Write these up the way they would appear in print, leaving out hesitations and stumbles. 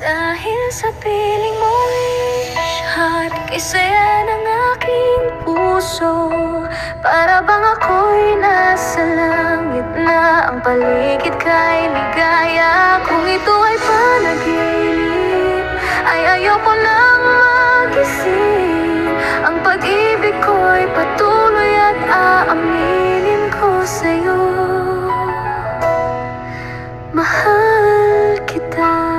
Dahil sa piling mo, wish heart, kay saya ng aking puso. Para bang ako'y nasa langit na, ang paligid ka'y ligaya. Kung ito ay panaginip, ay ayoko nang magising. Ang pag-ibig ko'y patuloy at aaminin ko sa'yo. Mahal kita.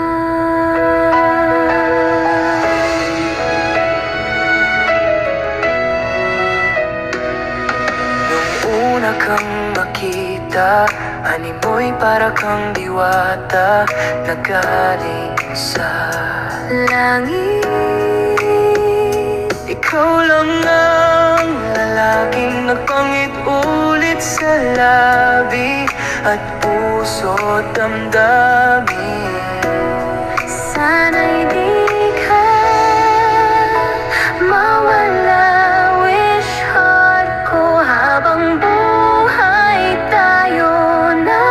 Una kang makita, animoy para kang diwata na galing sa langit. Ikaw lang ang lalaking nagpangit ulit sa labi at puso't damdamin. Sana'y di ka mawala, wish heart ko, habang buhay tayo na.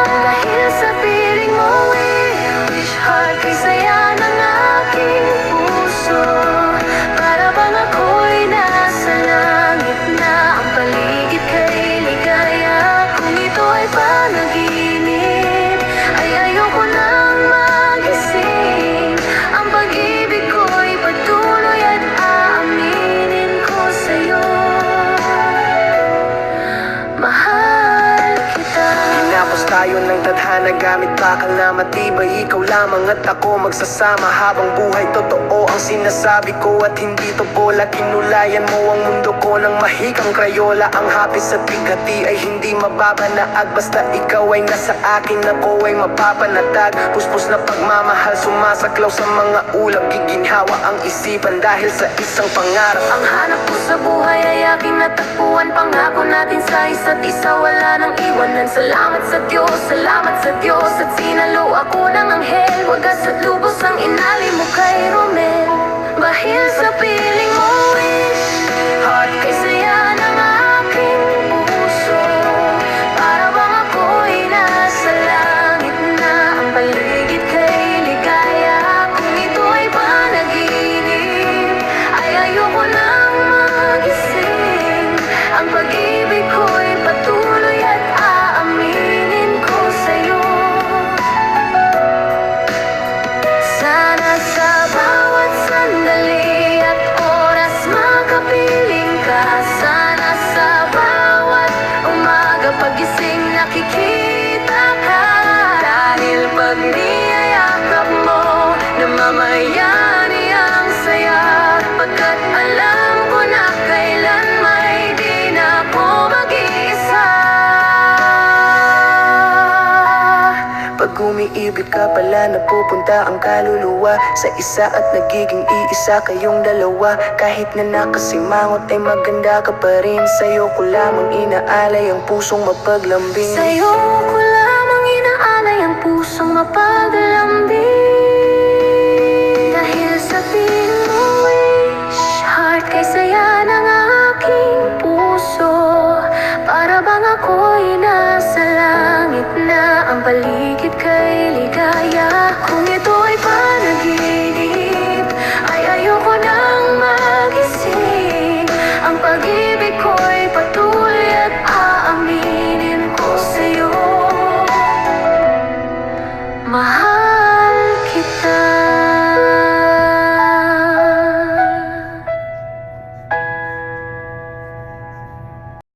Dahil sa piling mo, wish heart, kay saya ng aking puso. Para bang ako'y nasa langit na, ang paligid kay ligaya. Kung ito ay panaginip, ay ayoko nang magising. Ang pag-ibig ko'y patuloy at aaminin ko sa'yo. Mahal kita. Tinapos tayo ng tadhana gamit bakal na matibay. Ikaw lamang at ako magsasama habang buhay. Totoo ang sinasabi ko at hindi to bola. Kinulayan mo ang mundo ko ng mahikang krayola. Ang hapis at bigati ay hindi mababanaag. Basta ikaw ay nasa akin, ako ay mapapanatag. Puspos na pagmamahal sumasaklaw sa mga ulap. Giginhawa ang isipan dahil sa isang pangarap. Ang hanap ko sa buhay ay aking natagpuan. Pangako natin sa isa't isa, wala nang iwanan. Salamat sa Diyos, salamat sa Diyos. At sinalo ako ng anghel, wagas at lubos ang inali mo kay Romel. Bahil sa piling mo, wish heart, kay saya ng aking puso. Para bang ako'y nasa langit na, ang paligid kay ligaya. Kung ito ay panaginip, ay ayoko nang magising. Ang pag-ibig ko'y patuloy at aaminin ko sa'yo. Sana sa bawat sandali at oras makapiling ka. Sana sa bawat umaga pagising nakikita ka. Dahil pag niyayakap mo, namamayani ang saya. Pagkat alam ko na kailan may di na ako mag-iisa. Pag umiibig ka pala, napupunta ang kaluluwa sa isa at nagiging iisa kayong dalawa. Kahit na nakasimangot ay maganda ka pa rin. Sa'yo ko lamang inaalay ang pusong mapaglambing. Sa'yo ko lamang inaalay ang pusong mapaglambing. Dahil sa piling mo, wish heart, kay saya ng aking puso. Para bang ako'y nasa langit na, ang paligid kay ligaya. Kung ito ay panaginip, ay ayoko nang magising. Ang pag-ibig ko'y patuloy at aaminin ko sa'yo. Mahal